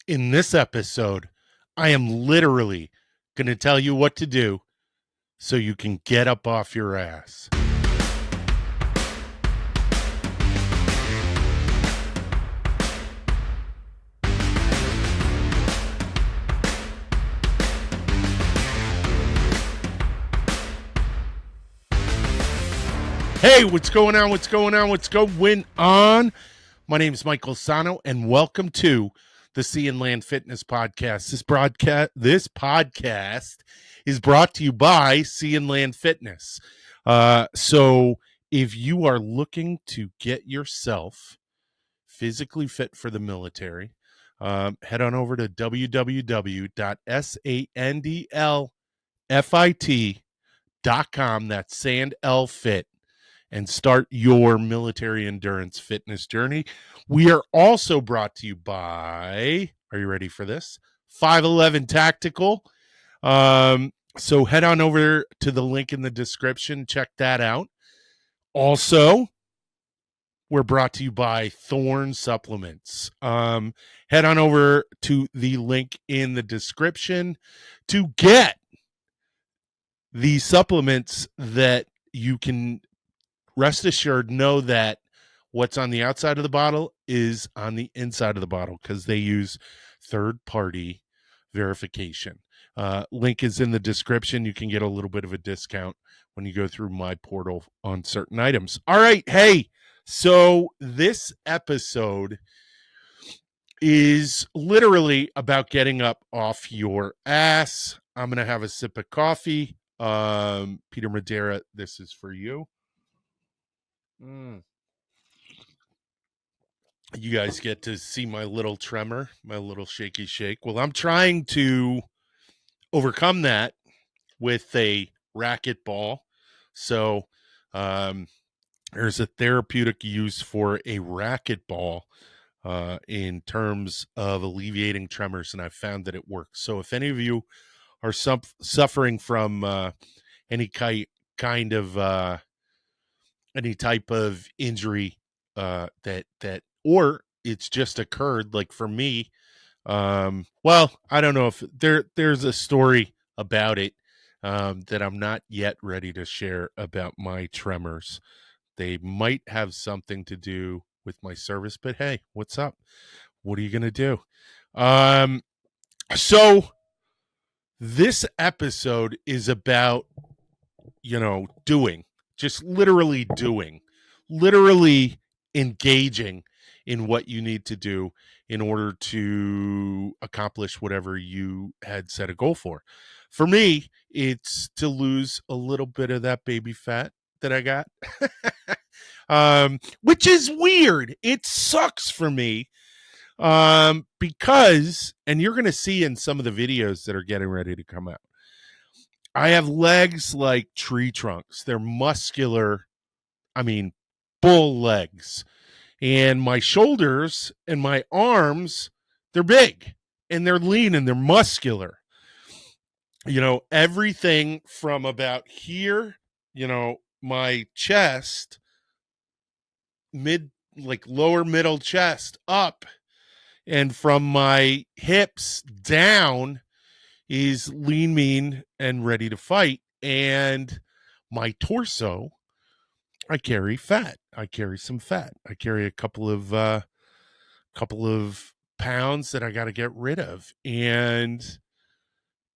In this episode, I am literally going to tell you what to do so you can get up off your ass. Hey, what's going on? What's going on? What's going on? My name is Michael Sahno, and welcome to the Sea and Land Fitness Podcast. This podcast is brought to you by Sea and Land Fitness. So if you are looking to get yourself physically fit for the military, head on over to www.sandlfit.com. That's SandLFit. And start your military endurance fitness journey. We are also brought to you by, are you ready for this? 511 Tactical. So head on over to the link in the description. Check that out. Also, we're brought to you by Thorne Supplements. Head on over to the link in the description to get the supplements that you can rest assured know that what's on the outside of the bottle is on the inside of the bottle because they use third-party verification. Link is in the description. You can get a little bit of a discount when you go through my portal on certain items. All right. Hey, so this episode is literally about getting up off your ass. I'm going to have a sip of coffee. Peter Madeira, this is for you. You guys get to see my little tremor, my little shaky shake. Well, I'm trying to overcome that with a racquetball. So there's a therapeutic use for a racquetball in terms of alleviating tremors, and I've found that it works. So if any of you are suffering from any kind of any type of injury that or it's just occurred, like for me, well, I don't know if there's a story about it that I'm not yet ready to share about my tremors. They might have something to do with my service, but hey, what's up? What are you gonna do? So this episode is about doing, just literally engaging in what you need to do in order to accomplish whatever you had set a goal for. For me, it's to lose a little bit of that baby fat that I got, which is weird. It sucks for me because, and you're going to see in some of the videos that are getting ready to come out, I have legs like tree trunks. They're muscular. I mean, bull legs. And my shoulders and my arms, they're big and they're lean and they're muscular. Everything from about here, my chest, lower middle chest up, and from my hips down is lean, mean, and ready to fight. And my torso, I carry fat. I carry some fat. I carry a couple of pounds that I got to get rid of. And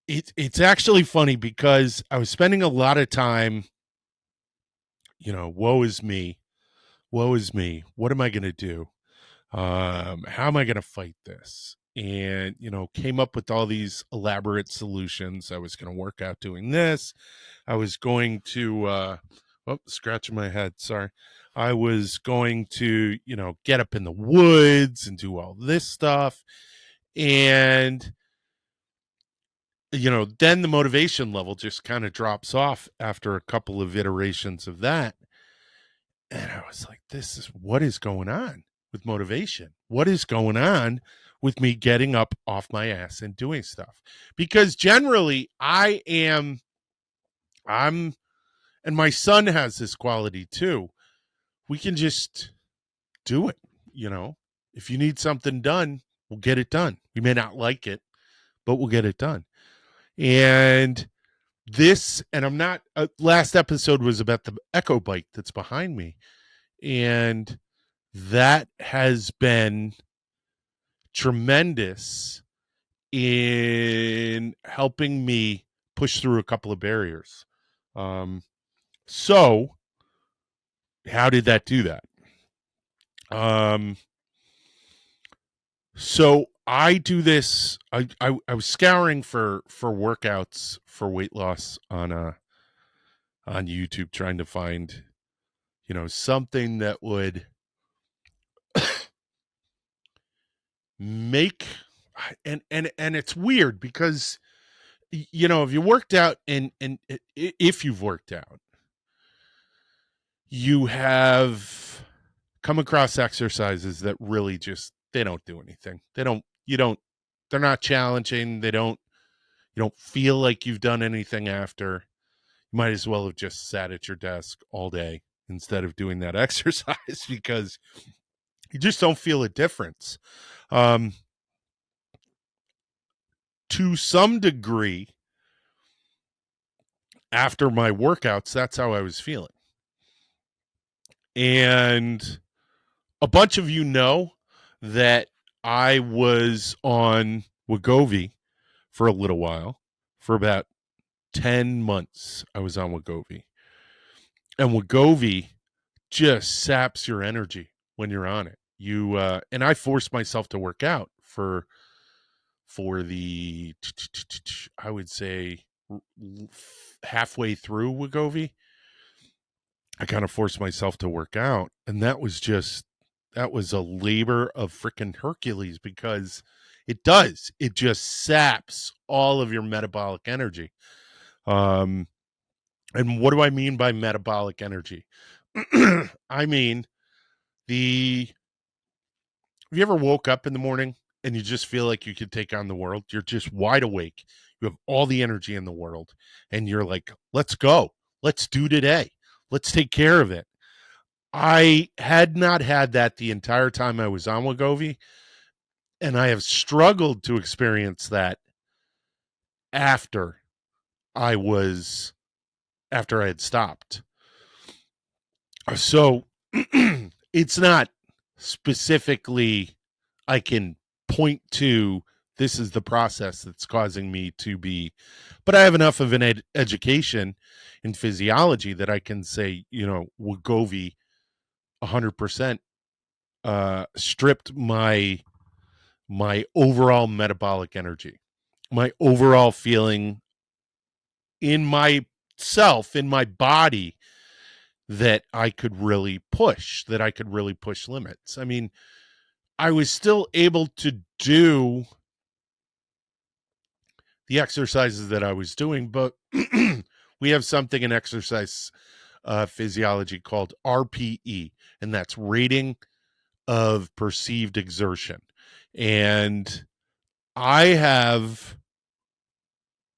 it's actually funny because I was spending a lot of time, woe is me. Woe is me. What am I going to do? How am I going to fight this? And, came up with all these elaborate solutions. I was going to work out doing this. I was going to, scratching my head. Sorry. I was going to, get up in the woods and do all this stuff. And, then the motivation level just kind of drops off after a couple of iterations of that. And I was like, what is going on with motivation? What is going on with me getting up off my ass and doing stuff? Because generally I'm, and my son has this quality too. We can just do it. If you need something done, We'll get it done. We may not like it, but we'll get it done. And I'm not, last episode was about the Echo bike that's behind me. And that has been tremendous in helping me push through a couple of barriers. So how did that do that? So I do this. I was scouring for workouts for weight loss on YouTube, trying to find, something that would make, and it's weird because, if you worked out and if you've worked out, you have come across exercises that really just, they don't do anything. They're not challenging. You don't feel like you've done anything after. You might as well have just sat at your desk all day instead of doing that exercise, because you just don't feel a difference. To some degree, after my workouts, that's how I was feeling. And a bunch of you know that I was on Wegovy for a little while. For about 10 months, I was on Wegovy. And Wegovy just saps your energy when you're on it. And I forced myself to work out for the, I would say, halfway through Wegovy. I kind of forced myself to work out, and that was a labor of freaking Hercules, because it just saps all of your metabolic energy. And what do I mean by metabolic energy? I mean, have you ever woke up in the morning and you just feel like you could take on the world? You're just wide awake. You have all the energy in the world, and you're like, let's go. Let's do today. Let's take care of it. I had not had that the entire time I was on Wegovy, and I have struggled to experience that after I had stopped. So it's not specifically, I can point to, this is the process that's causing me to be, but I have enough of an education in physiology that I can say, Wegovy 100% stripped my overall metabolic energy, my overall feeling in myself, in my body, that I could really push limits. I mean, I was still able to do the exercises that I was doing, but we have something in exercise physiology called RPE, and that's rating of perceived exertion. And I have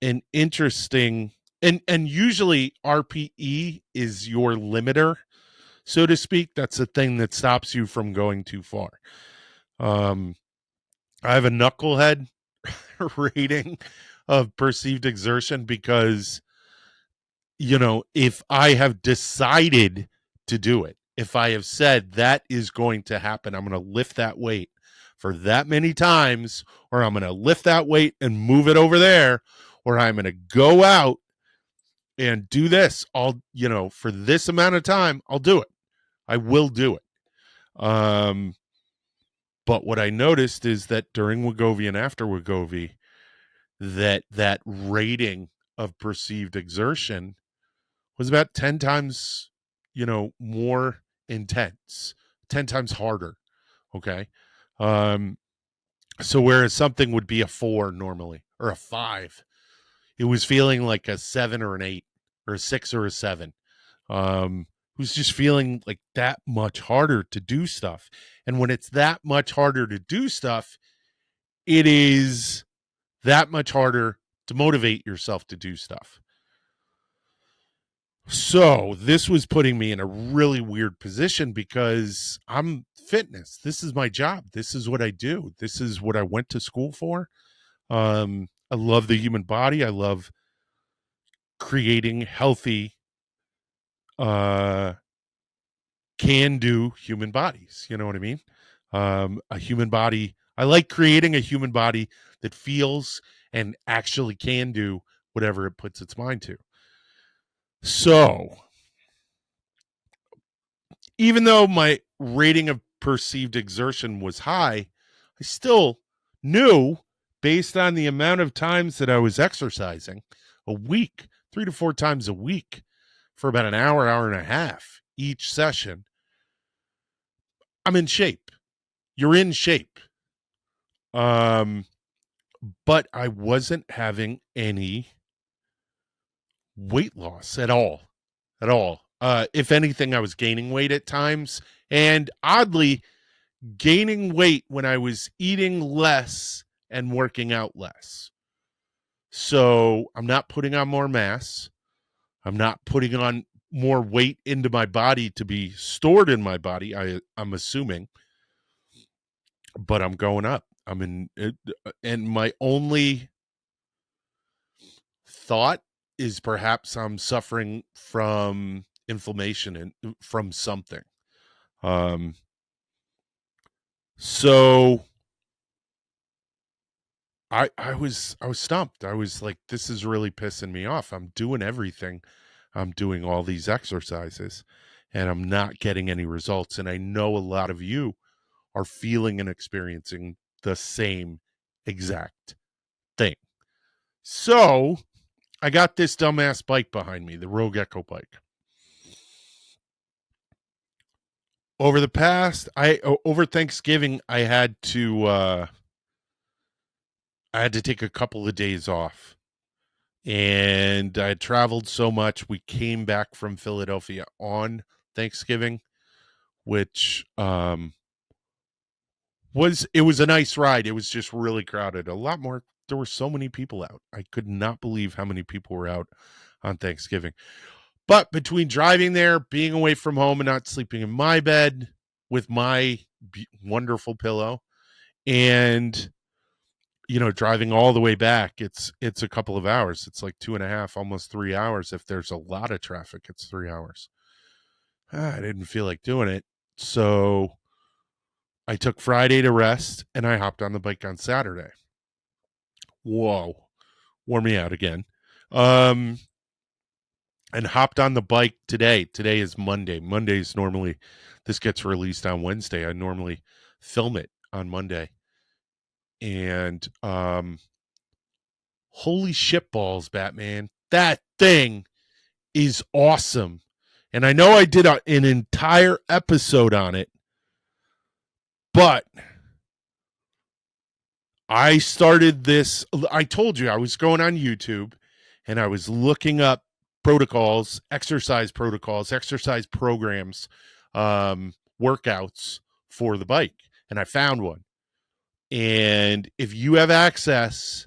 an interesting, and usually RPE is your limiter, so to speak. That's the thing that stops you from going too far. I have a knucklehead rating of perceived exertion because, if I have decided to do it, if I have said that is going to happen, I'm going to lift that weight for that many times, or I'm going to lift that weight and move it over there, or I'm going to go out and do this all, for this amount of time, I'll do it. I will do it. But what I noticed is that during Wegovy and after Wegovy, that rating of perceived exertion was about 10 times, more intense, 10 times harder. Okay. So whereas something would be a 4 normally, or a 5, it was feeling like a 7 or an 8 or a 6 or a 7. It was just feeling like that much harder to do stuff. And when it's that much harder to do stuff, it is that much harder to motivate yourself to do stuff. So this was putting me in a really weird position because I'm fitness. This is my job. This is what I do. This is what I went to school for. I love the human body. I love creating healthy, uh, can do human bodies. You know what I mean? A human body. I like creating a human body that feels and actually can do whatever it puts its mind to. So, even though my rating of perceived exertion was high, I still knew, based on the amount of times that I was exercising a week, 3 to 4 times a week for about an hour, hour and a half each session, I'm in shape. You're in shape. Um, but I wasn't having any weight loss at all. At all. If anything, I was gaining weight at times. And oddly, gaining weight when I was eating less and working out less. So I'm not putting on more mass. I'm not putting on more weight into my body to be stored in my body, I'm assuming. But I'm going up. I'm in, and my only thought is perhaps I'm suffering from inflammation and from something. Um, so I was stumped. I was like, this is really pissing me off. I'm doing everything. I'm doing all these exercises and I'm not getting any results. And I know a lot of you are feeling and experiencing the same exact thing. So I got this dumbass bike behind me, the Rogue Echo bike. Over Thanksgiving, I had to take a couple of days off. And I had traveled so much. We came back from Philadelphia on Thanksgiving, which was a nice ride. It was just really crowded. A lot more. There were so many people out. I could not believe how many people were out on Thanksgiving. But between driving there, being away from home, and not sleeping in my bed with my wonderful pillow, and driving all the way back, it's a couple of hours. It's like 2.5, almost 3 hours. If there's a lot of traffic, it's 3 hours. I didn't feel like doing it. So I took Friday to rest and I hopped on the bike on Saturday. Whoa, wore me out again. And hopped on the bike today. Today is Monday. Monday's normally, this gets released on Wednesday. I normally film it on Monday. And holy shit balls, Batman. That thing is awesome. And I know I did an entire episode on it, but I started this. I told you I was going on YouTube and I was looking up exercise programs, workouts for the bike. And I found one. And if you have access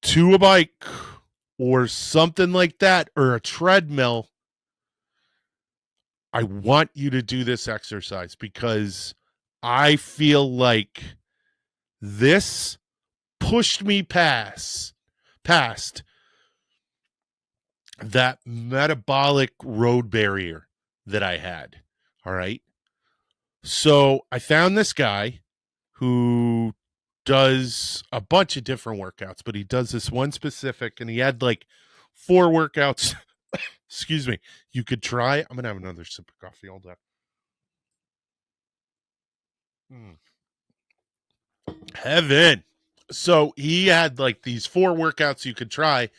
to a bike or something like that, or a treadmill, I want you to do this exercise because I feel like this pushed me past that metabolic road barrier that I had. All right. So I found this guy who does a bunch of different workouts, but he does this one specific, and he had like 4 workouts. Excuse me. You could try. I'm gonna have another sip of coffee. Hold on. Heaven. So he had like these 4 workouts you could try,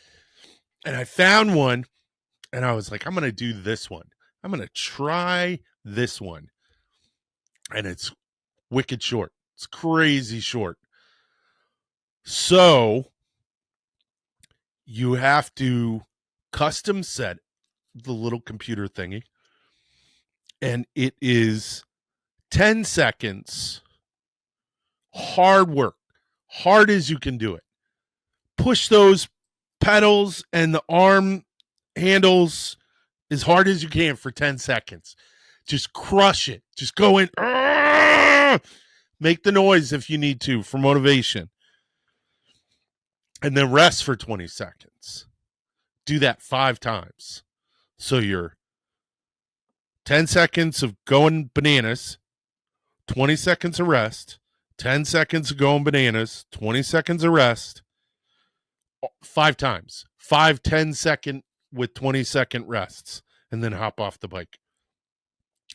and I found one, and I was like, I'm gonna do this one. I'm gonna try this one, and it's wicked short. It's crazy short. So you have to custom set the little computer thingy, and it is 10 seconds, hard work, hard as you can do it. Push those pedals and the arm handles as hard as you can for 10 seconds. Just crush it. Just go in. Make the noise if you need to for motivation. And then rest for 20 seconds. Do that 5 times. So you're 10 seconds of going bananas, 20 seconds of rest, 10 seconds of going bananas, 20 seconds of rest, 5 times. 5 10-second with 20-second rests, and then hop off the bike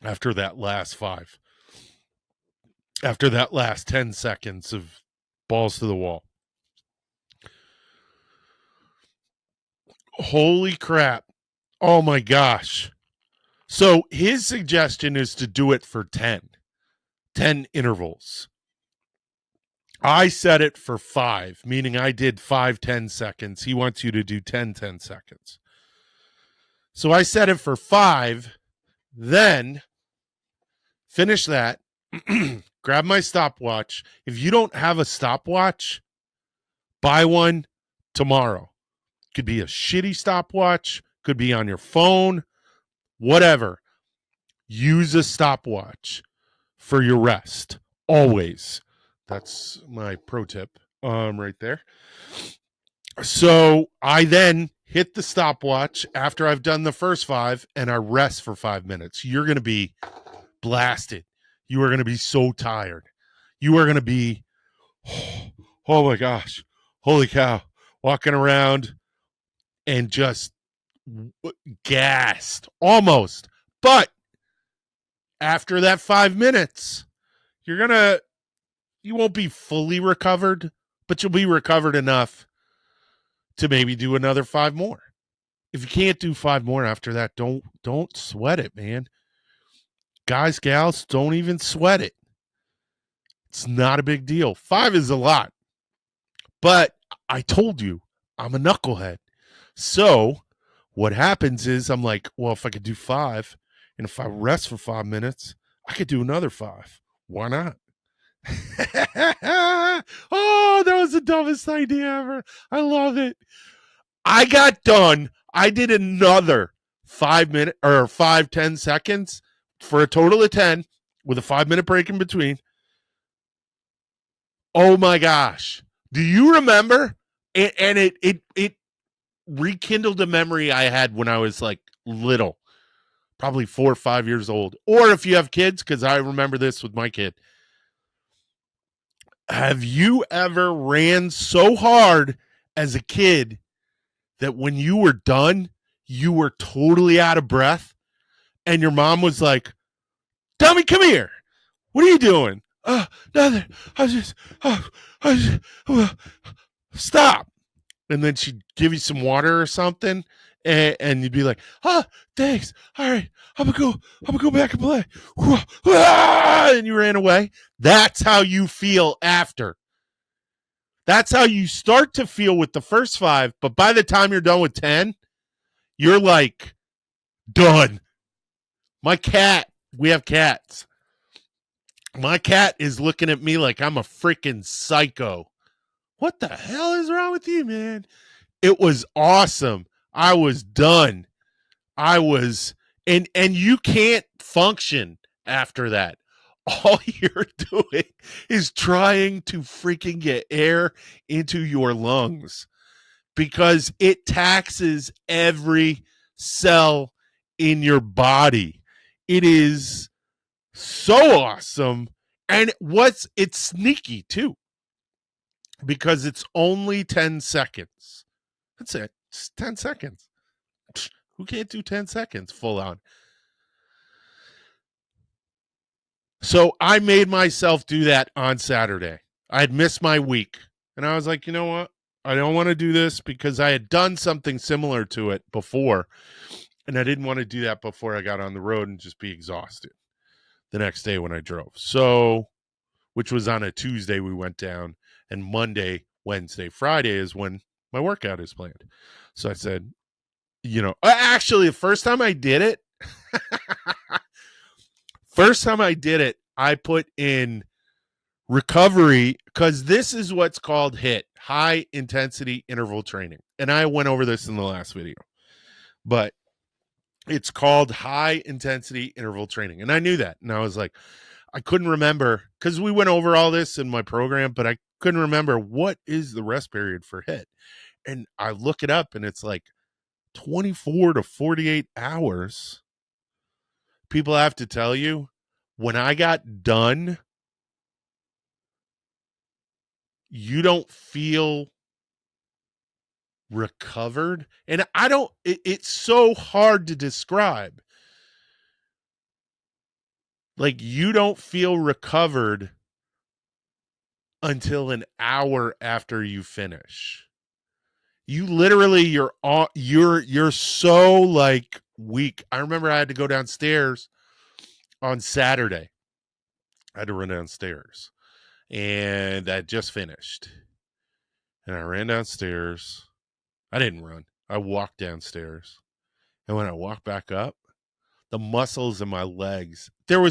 after that last 5. After that last 10 seconds of balls to the wall. Holy crap. Oh my gosh. So his suggestion is to do it for 10 intervals. I set it for 5, meaning I did 5 10 seconds. He wants you to do 10 seconds. So I set it for 5, then finish that, grab my stopwatch. If you don't have a stopwatch, buy one tomorrow. Could be a shitty stopwatch, could be on your phone, whatever. Use a stopwatch for your rest, always. That's my pro tip right there. So I then hit the stopwatch after I've done the first 5, and I rest for 5 minutes. You're going to be blasted. You are going to be so tired. You are going to be, oh my gosh, holy cow, walking around and just gassed almost. But after that 5 minutes, you won't be fully recovered, but you'll be recovered enough to maybe do another 5 more. If you can't do 5 more after that, don't sweat it, man. Guys, gals, don't even sweat it. It's not a big deal. 5 is a lot. But I told you, I'm a knucklehead. So what happens is I'm like, well, if I could do 5, and if I rest for 5 minutes, I could do another 5. Why not? Oh, that was the dumbest idea ever. I love it. I got done. I did another 5 minute or 5 10 seconds for a total of 10 with a 5-minute break in between. Oh my gosh. Do you remember? And it rekindled a memory I had when I was like little, probably 4 or 5 years old. Or if you have kids, because I remember this with my kid. Have you ever ran so hard as a kid that when you were done, you were totally out of breath? And your mom was like, Dummy, come here. What are you doing? Nothing. Stop. And then she'd give you some water or something, and you'd be like, thanks. All right, I'm gonna go back and play. And you ran away. That's how you feel after. That's how you start to feel with the first 5, but by the time you're done with 10, you're like, done. My cat, we have cats. My cat is looking at me like I'm a freaking psycho. What the hell is wrong with you, man? It was awesome. I was done. And you can't function after that. All you're doing is trying to freaking get air into your lungs because it taxes every cell in your body. It is so awesome. And it's sneaky too, because it's only 10 seconds. That's it. It's 10 seconds. Who can't do 10 seconds full on? So I made myself do that on Saturday. I had missed my week. And I was like, you know what? I don't want to do this because I had done something similar to it before. And I didn't want to do that before I got on the road and just be exhausted the next day when I drove. So, which was on a Tuesday, we went down. And Monday, Wednesday, Friday is when my workout is planned. So I said, actually, the first time I did it, I put in recovery because this is what's called HIIT, high intensity interval training. And I went over this in the last video. but it's called high intensity interval training. And I knew that. And I was like, I couldn't remember because we went over all this in my program, but I couldn't remember what is the rest period for HIIT. And I look it up and it's like 24 to 48 hours. People have to tell you, when I got done, you don't feel recovered. And it's so hard to describe. Like, you don't feel recovered until an hour after you finish. You literally, you're so like weak. I remember I had to go downstairs on Saturday. I had to run downstairs and I just finished. And I ran downstairs. I didn't run. I walked downstairs. And when I walked back up, the muscles in my legs, they were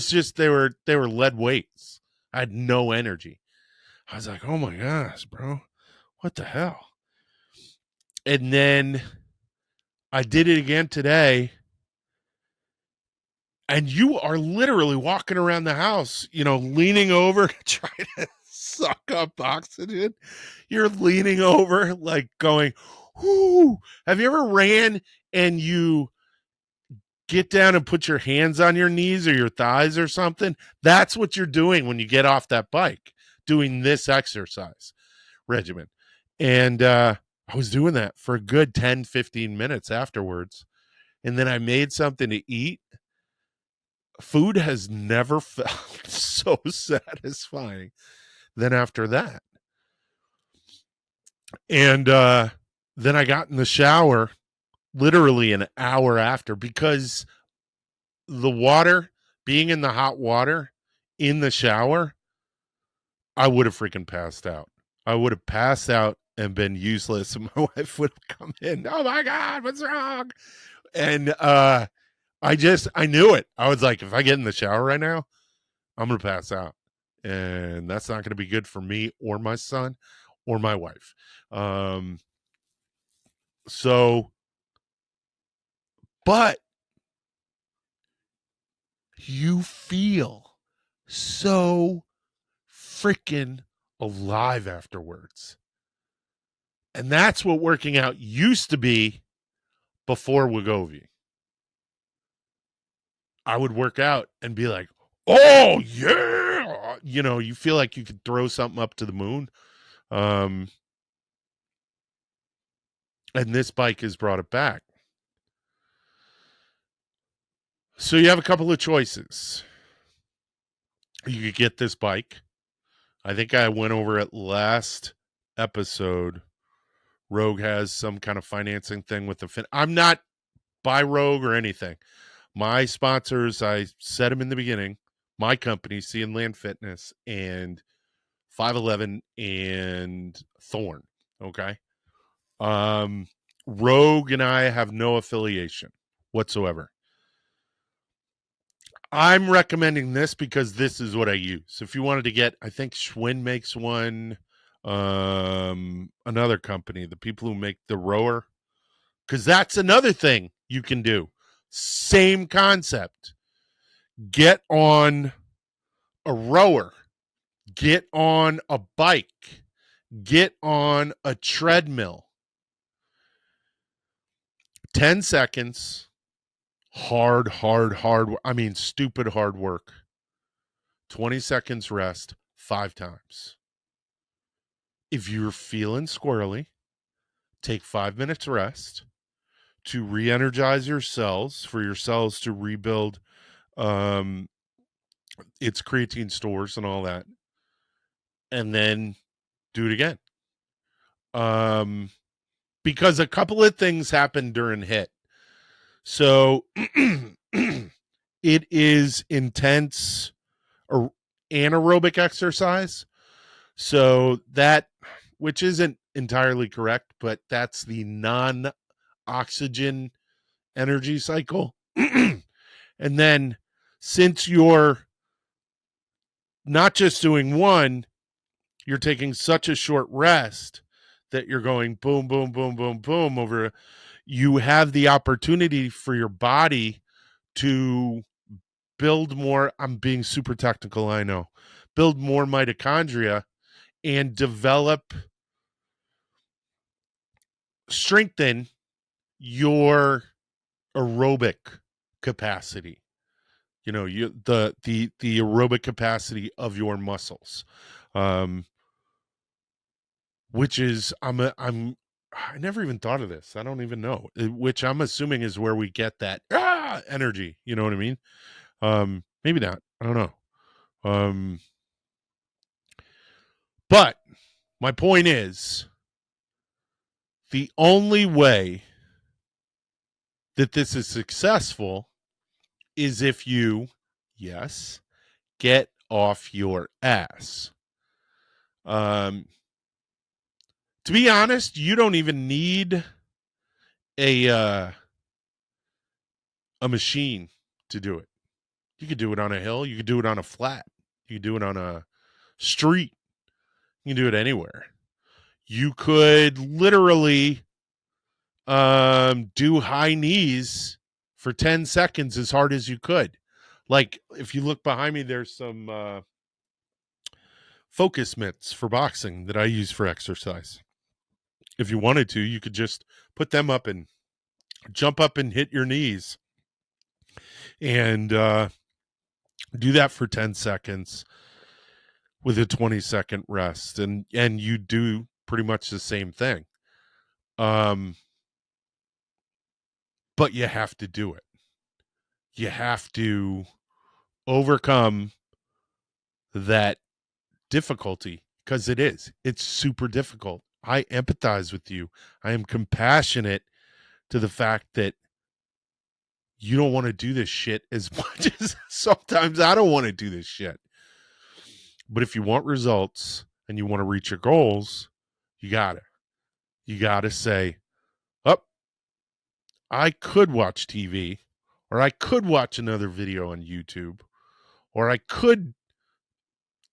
lead weights. I had no energy. I was like, oh my gosh, bro, what the hell? And then I did it again today. And you are literally walking around the house, leaning over to try to suck up oxygen. You're leaning over, like going, whoo. Have you ever ran and you get down and put your hands on your knees or your thighs or something? That's what you're doing when you get off that bike, doing this exercise regimen. And I was doing that for a good 10, 15 minutes afterwards. And then I made something to eat. Food has never felt so satisfying than after that. And then I got in the shower literally an hour after, because the water, being in the hot water in the shower, I would have freaking passed out. I would have passed out and been useless. And my wife would have come in. Oh my God, what's wrong? And I knew it. I was like, if I get in the shower right now, I'm going to pass out. And that's not going to be good for me or my son or my wife. But you feel so freaking alive afterwards. And that's what working out used to be before Wegovy. I would work out and be like, oh, yeah. You feel like you could throw something up to the moon. And this bike has brought it back. So you have a couple of choices. You could get this bike. I think I went over it last episode. Rogue has some kind of financing thing with the I'm not by Rogue or anything. My sponsors, I said them in the beginning, my company, Sea and Land Fitness, and 511 and Thorne. Okay. Rogue and I have no affiliation whatsoever. I'm recommending this because this is what I use. If you wanted to get, I think Schwinn makes one, another company, the people who make the rower, because that's another thing you can do. Same concept. Get on a rower, get on a bike, get on a treadmill. 10 seconds, hard, stupid hard work. 20 seconds rest 5 times. If you're feeling squirrely, take 5 minutes rest to re-energize your cells, for your cells to rebuild its creatine stores and all that. And then do it again. Because a couple of things happen during HIIT. So it is intense anaerobic exercise. So that, which isn't entirely correct, but that's the non-oxygen energy cycle. And then since you're not just doing one, you're taking such a short rest that you're going boom, boom, boom, boom, boom over, you have the opportunity for your body to build more. I'm being super technical, I know. Build more mitochondria and strengthen your aerobic capacity. The aerobic capacity of your muscles, which is I never even thought of this. I don't even know, which I'm assuming is where we get that energy. You know what I mean? Maybe not. I don't know. But my point is, the only way that this is successful is if you, yes, get off your ass. To be honest, you don't even need a machine to do it. You could do it on a hill. You could do it on a flat. You could do it on a street. You can do it anywhere. You could literally do high knees for 10 seconds as hard as you could. Like, if you look behind me, there's some focus mitts for boxing that I use for exercise. If you wanted to, you could just put them up and jump up and hit your knees and do that for 10 seconds with a 20-second rest, and you do pretty much the same thing. But you have to do it. You have to overcome that difficulty, because it's super difficult. I empathize with you. I am compassionate to the fact that you don't want to do this shit as much as sometimes I don't want to do this shit. But if you want results and you want to reach your goals, you gotta say, oh, I could watch TV, or I could watch another video on YouTube, or I could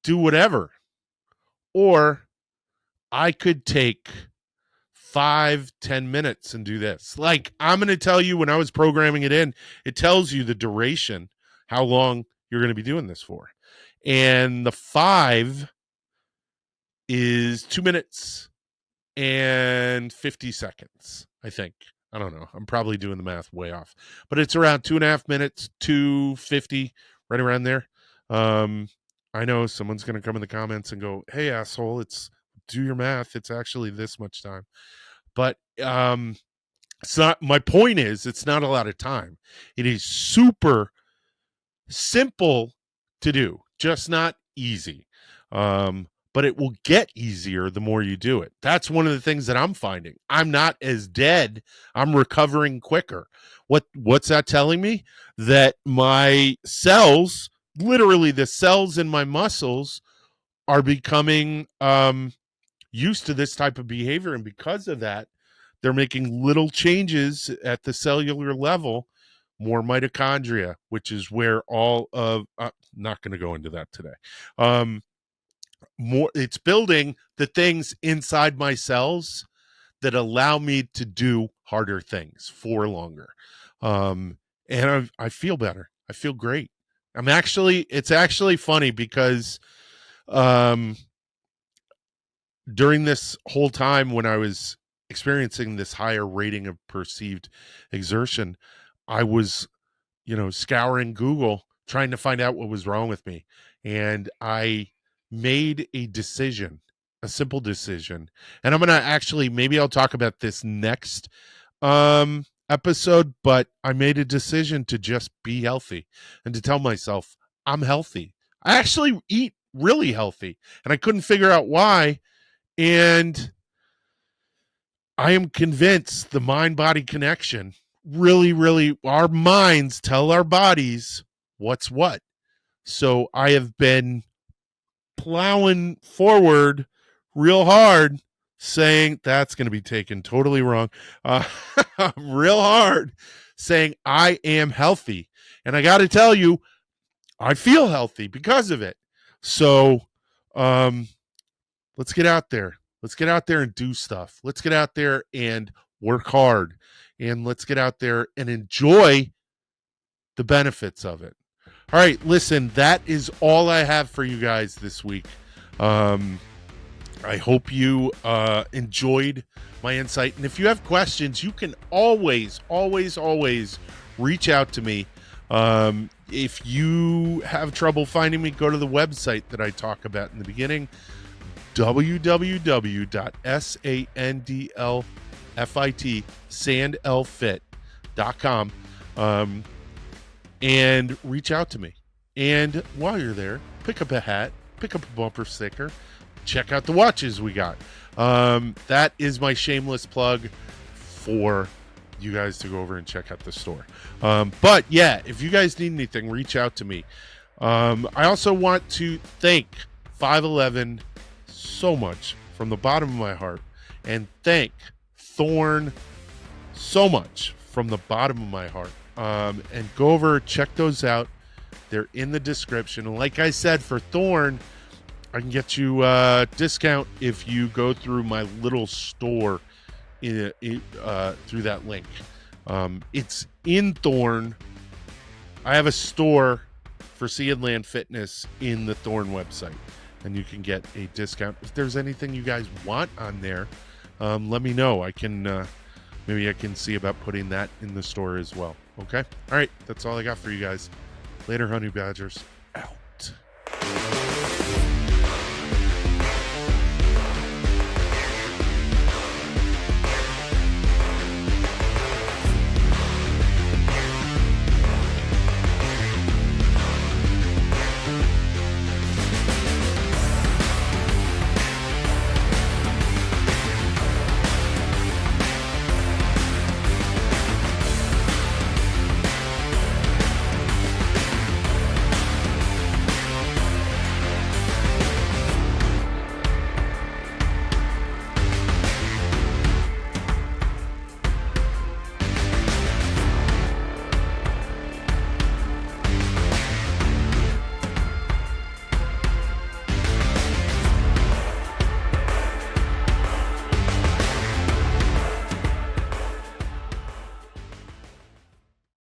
do whatever, or I could take 5-10 minutes and do this. Like, I'm going to tell you, when I was programming it in, it tells you the duration, how long you're going to be doing this for. And the 5 is 2 minutes and 50 seconds, I think. I don't know. I'm probably doing the math way off, but it's around 2.5 minutes, 2:50, right around there. I know someone's going to come in the comments and go, hey, asshole, do your math. It's actually this much time. But it's not, my point is, it's not a lot of time. It is super simple to do, just not easy. But it will get easier the more you do it. That's one of the things that I'm finding. I'm not as dead. I'm recovering quicker. What's that telling me? That my cells, literally the cells in my muscles, are becoming used to this type of behavior. And because of that, they're making little changes at the cellular level, more mitochondria, which is where all of, not going to go into that today. It's building the things inside my cells that allow me to do harder things for longer. And I feel better. I feel great. It's actually funny because during this whole time when I was experiencing this higher rating of perceived exertion, I was, scouring Google trying to find out what was wrong with me. And I made a simple decision. And I'm going to actually, maybe I'll talk about this next episode, but I made a decision to just be healthy and to tell myself I'm healthy. I actually eat really healthy, and I couldn't figure out why. And I am convinced the mind-body connection, really, really, our minds tell our bodies what's what. So I have been plowing forward real hard, saying that's going to be taken totally wrong. Real hard, saying I am healthy. And I got to tell you, I feel healthy because of it. So let's get out there. Let's get out there and do stuff. Let's get out there and work hard. And let's get out there and enjoy the benefits of it. All right, listen, that is all I have for you guys this week. I hope you enjoyed my insight. And if you have questions, you can always reach out to me. If you have trouble finding me, go to the website that I talk about in the beginning, sandlfit.com, and reach out to me. And while you're there, pick up a hat, pick up a bumper sticker, check out the watches we got. That is my shameless plug for you guys to go over and check out the store. But yeah, if you guys need anything, reach out to me. I also want to thank 511 so much from the bottom of my heart, and thank Thorne so much from the bottom of my heart. And go over, check those out. They're in the description. And like I said, for Thorne, I can get you a discount if you go through my little store through that link. It's in Thorne. I have a store for Sea and Land Fitness in the Thorne website, and you can get a discount. If there's anything you guys want on there, let me know. I can maybe I can see about putting that in the store as well. Okay? All right, that's all I got for you guys. Later, honey badgers.